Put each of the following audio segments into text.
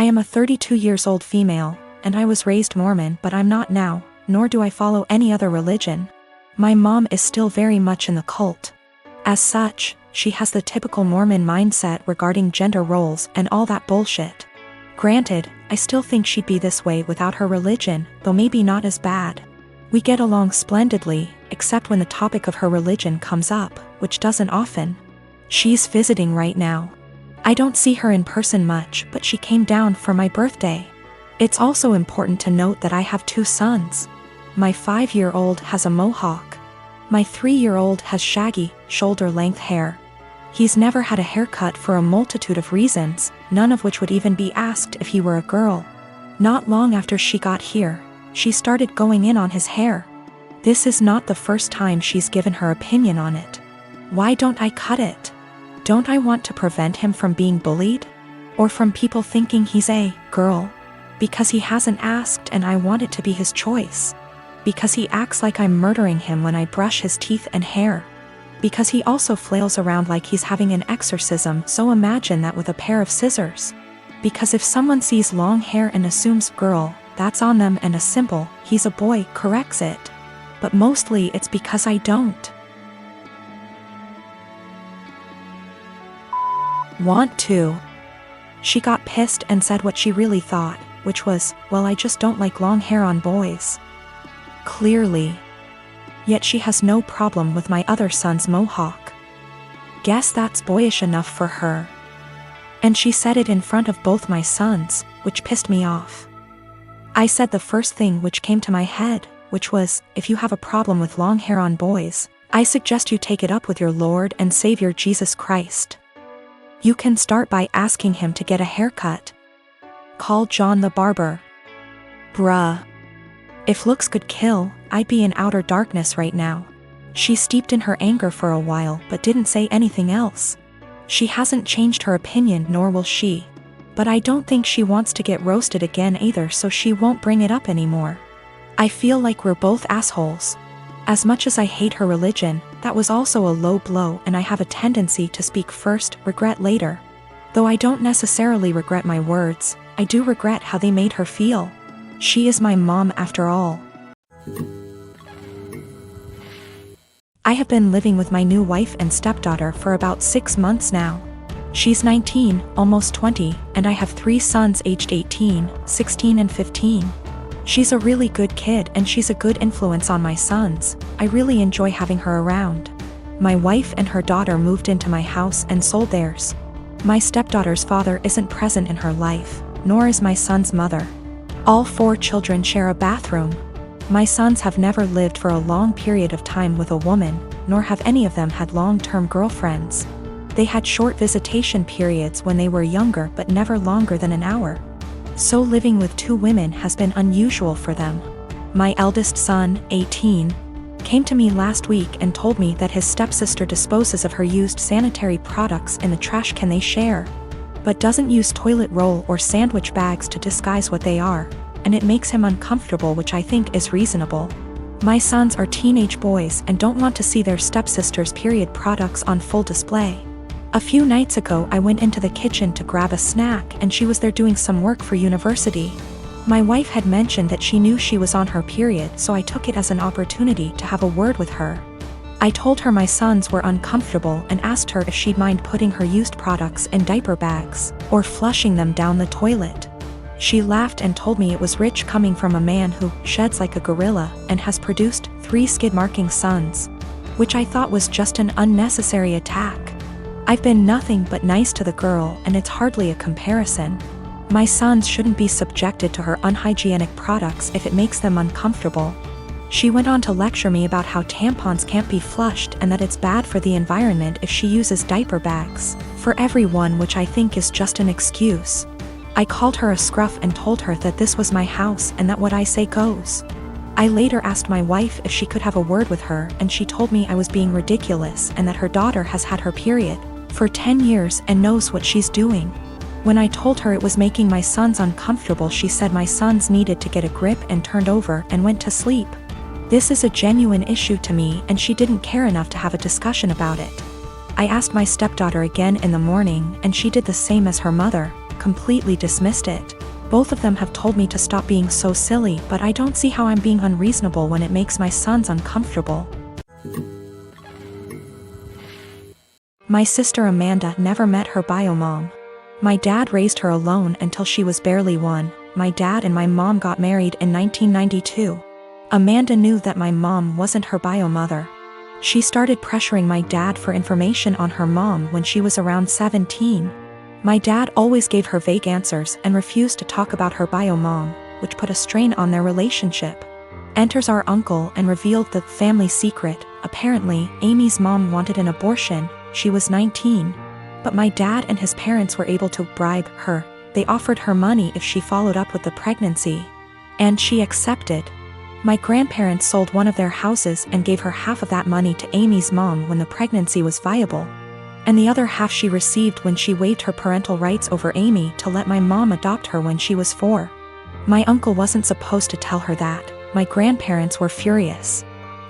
I am a 32 years old female, and I was raised Mormon, but I'm not now, nor do I follow any other religion. My mom is still very much in the cult. As such, she has the typical Mormon mindset regarding gender roles and all that bullshit. Granted, I still think she'd be this way without her religion, though maybe not as bad. We get along splendidly, except when the topic of her religion comes up, which doesn't often. She's visiting right now. I don't see her in person much, but she came down for my birthday. It's also important to note that I have 2 sons. My 5-year-old has a mohawk. My 3-year-old has shaggy, shoulder-length hair. He's never had a haircut for a multitude of reasons, none of which would even be asked if he were a girl. Not long after she got here, she started going in on his hair. This is not the first time she's given her opinion on it. Why don't I cut it? Don't I want to prevent him from being bullied? Or from people thinking he's a girl? Because he hasn't asked and I want it to be his choice. Because he acts like I'm murdering him when I brush his teeth and hair. Because he also flails around like he's having an exorcism, so imagine that with a pair of scissors. Because if someone sees long hair and assumes girl, that's on them, and a simple, he's a boy, corrects it. But mostly it's because I don't want to. She got pissed and said what she really thought, which was, well, I just don't like long hair on boys. Clearly. Yet she has no problem with my other son's mohawk. Guess that's boyish enough for her. And she said it in front of both my sons, which pissed me off. I said the first thing which came to my head, which was, if you have a problem with long hair on boys, I suggest you take it up with your Lord and Savior Jesus Christ. You can start by asking him to get a haircut. Call John the barber. Bruh. If looks could kill, I'd be in outer darkness right now. She steeped in her anger for a while but didn't say anything else. She hasn't changed her opinion, nor will she. But I don't think she wants to get roasted again either, so she won't bring it up anymore. I feel like we're both assholes. As much as I hate her religion, that was also a low blow, and I have a tendency to speak first, regret later. Though I don't necessarily regret my words, I do regret how they made her feel. She is my mom after all. I have been living with my new wife and stepdaughter for about 6 months now. She's 19, almost 20, and I have 3 sons aged 18, 16 and 15. She's a really good kid and she's a good influence on my sons. I really enjoy having her around. My wife and her daughter moved into my house and sold theirs. My stepdaughter's father isn't present in her life, nor is my son's mother. All 4 children share a bathroom. My sons have never lived for a long period of time with a woman, nor have any of them had long-term girlfriends. They had short visitation periods when they were younger, but never longer than an hour. So living with 2 women has been unusual for them. My eldest son, 18, came to me last week and told me that his stepsister disposes of her used sanitary products in the trash can they share, but doesn't use toilet roll or sandwich bags to disguise what they are, and it makes him uncomfortable, which I think is reasonable. My sons are teenage boys and don't want to see their stepsister's period products on full display. A few nights ago I went into the kitchen to grab a snack and she was there doing some work for university. My wife had mentioned that she knew she was on her period, so I took it as an opportunity to have a word with her. I told her my sons were uncomfortable and asked her if she'd mind putting her used products in diaper bags, or flushing them down the toilet. She laughed and told me it was rich coming from a man who sheds like a gorilla and has produced 3 skid-marking sons, which I thought was just an unnecessary attack. I've been nothing but nice to the girl and it's hardly a comparison. My sons shouldn't be subjected to her unhygienic products if it makes them uncomfortable. She went on to lecture me about how tampons can't be flushed and that it's bad for the environment if she uses diaper bags for everyone, which I think is just an excuse. I called her a scruff and told her that this was my house and that what I say goes. I later asked my wife if she could have a word with her, and she told me I was being ridiculous and that her daughter has had her period for 10 years and knows what she's doing. When I told her it was making my sons uncomfortable, she said my sons needed to get a grip and turned over and went to sleep. This is a genuine issue to me and she didn't care enough to have a discussion about it. I asked my stepdaughter again in the morning and she did the same as her mother, completely dismissed it. Both of them have told me to stop being so silly, but I don't see how I'm being unreasonable when it makes my sons uncomfortable. My sister Amanda never met her bio mom. My dad raised her alone until she was barely 1. My dad and my mom got married in 1992. Amanda knew that my mom wasn't her bio mother. She started pressuring my dad for information on her mom when she was around 17. My dad always gave her vague answers and refused to talk about her bio mom, which put a strain on their relationship. Enters our uncle and revealed the family secret. Apparently, Amy's mom wanted an abortion. She was 19. But my dad and his parents were able to bribe her. They offered her money if she followed up with the pregnancy. And she accepted. My grandparents sold one of their houses and gave her half of that money to Amy's mom when the pregnancy was viable. And the other half she received when she waived her parental rights over Amy to let my mom adopt her when she was 4. My uncle wasn't supposed to tell her that. My grandparents were furious.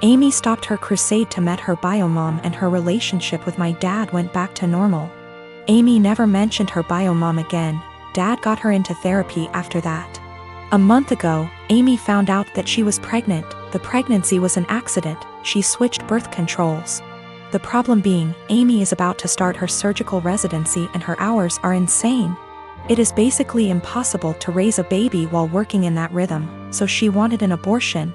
Amy stopped her crusade to met her bio mom, and her relationship with my dad went back to normal. Amy never mentioned her bio mom again. Dad got her into therapy after that. A month ago, Amy found out that she was pregnant. The pregnancy was an accident. She switched birth controls. The problem being, Amy is about to start her surgical residency and her hours are insane. It is basically impossible to raise a baby while working in that rhythm, so she wanted an abortion.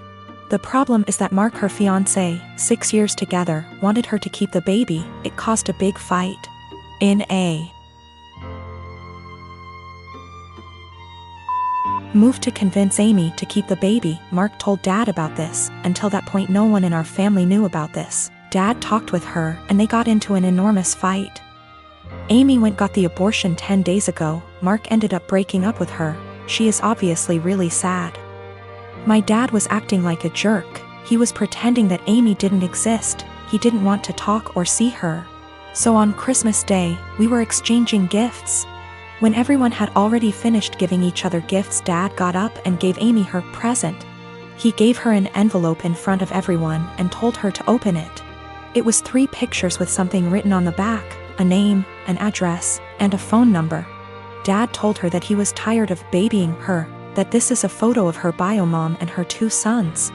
The problem is that Mark, her fiancé, 6 years together, wanted her to keep the baby. It caused a big fight. In a move to convince Amy to keep the baby, Mark told Dad about this. Until that point, no one in our family knew about this. Dad talked with her, and they got into an enormous fight. Amy got the abortion 10 days ago. Mark ended up breaking up with her. She is obviously really sad. My dad was acting like a jerk. He was pretending that Amy didn't exist. He didn't want to talk or see her. So on Christmas Day, we were exchanging gifts. When everyone had already finished giving each other gifts, Dad got up and gave Amy her present. He gave her an envelope in front of everyone and told her to open it. It was 3 pictures with something written on the back, a name, an address, and a phone number. Dad told her that he was tired of babying her, that this is a photo of her bio mom and her 2 sons.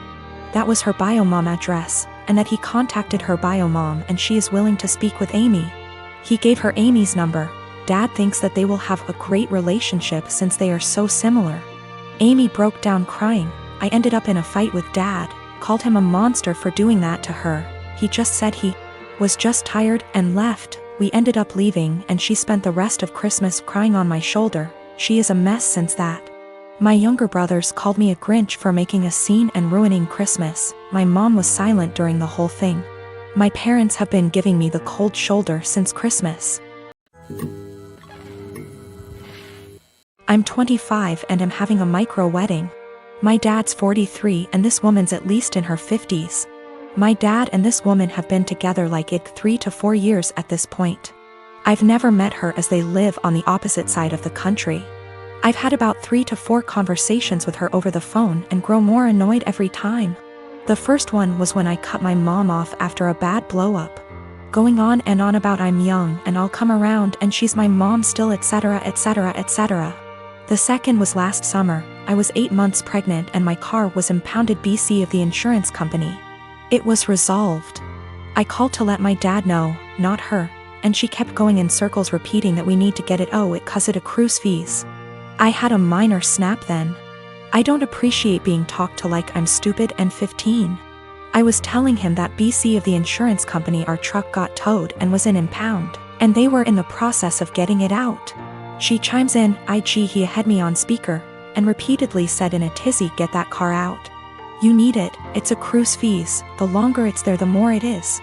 That was her bio mom address, and that he contacted her bio mom and she is willing to speak with Amy. He gave her Amy's number. Dad thinks that they will have a great relationship since they are so similar. Amy broke down crying. I ended up in a fight with Dad, called him a monster for doing that to her. He just said he was just tired and left. We ended up leaving and she spent the rest of Christmas crying on my shoulder. She is a mess since that. My younger brothers called me a Grinch for making a scene and ruining Christmas. My mom was silent during the whole thing. My parents have been giving me the cold shoulder since Christmas. I'm 25 and am having a micro wedding. My dad's 43 and this woman's at least in her 50s. My dad and this woman have been together like 3 to 4 years at this point. I've never met her as they live on the opposite side of the country. I've had about 3 to 4 conversations with her over the phone and grow more annoyed every time. The first one was when I cut my mom off after a bad blow-up. Going on and on about I'm young and I'll come around and she's my mom still, etc, etc, etc. The second was last summer. I was 8 months pregnant and my car was impounded BC of the insurance company. It was resolved. I called to let my dad know, not her, and she kept going in circles repeating that we need to get it cause it accrues fees. I had a minor snap then. I don't appreciate being talked to like I'm stupid and 15. I was telling him that BC of the insurance company our truck got towed and was in impound, and they were in the process of getting it out. She chimes in, he had me on speaker, and repeatedly said in a tizzy, get that car out. You need it, it's accrues fees, the longer it's there the more it is.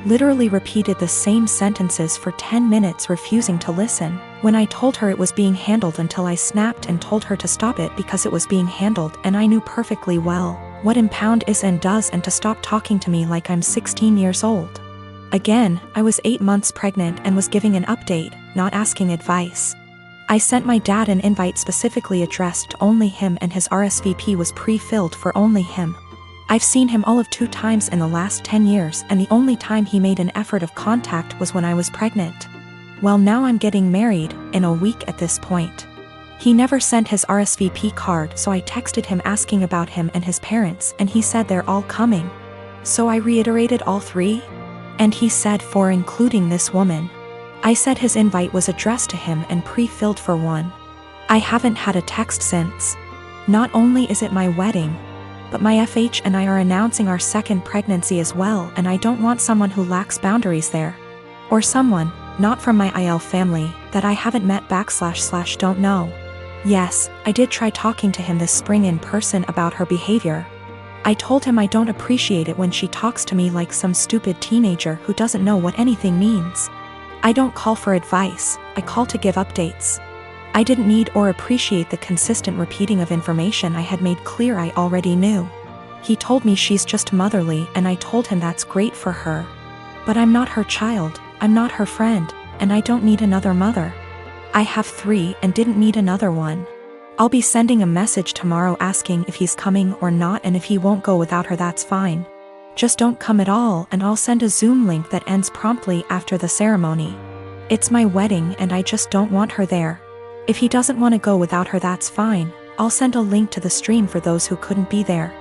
Literally repeated the same sentences for 10 minutes, refusing to listen. When I told her it was being handled until I snapped and told her to stop it because it was being handled, and I knew perfectly well what impound is and does, and to stop talking to me like I'm 16 years old. Again, I was 8 months pregnant and was giving an update, not asking advice. I sent my dad an invite specifically addressed to only him and his RSVP was pre-filled for only him. I've seen him all of 2 times in the last 10 years and the only time he made an effort of contact was when I was pregnant. Well, now I'm getting married in a week at this point. He never sent his RSVP card, so I texted him asking about him and his parents, and he said they're all coming. So I reiterated all 3? And he said 4, including this woman. I said his invite was addressed to him and pre-filled for 1. I haven't had a text since. Not only is it my wedding, but my FH and I are announcing our 2nd pregnancy as well, and I don't want someone who lacks boundaries there. Or someone, not from my IL family, that I haven't met / don't know. Yes, I did try talking to him this spring in person about her behavior. I told him I don't appreciate it when she talks to me like some stupid teenager who doesn't know what anything means. I don't call for advice, I call to give updates. I didn't need or appreciate the consistent repeating of information I had made clear I already knew. He told me she's just motherly, and I told him that's great for her. But I'm not her child, I'm not her friend, and I don't need another mother. I have 3 and didn't need another one. I'll be sending a message tomorrow asking if he's coming or not, and if he won't go without her, that's fine. Just don't come at all, and I'll send a Zoom link that ends promptly after the ceremony. It's my wedding and I just don't want her there. If he doesn't want to go without her, that's fine. I'll send a link to the stream for those who couldn't be there.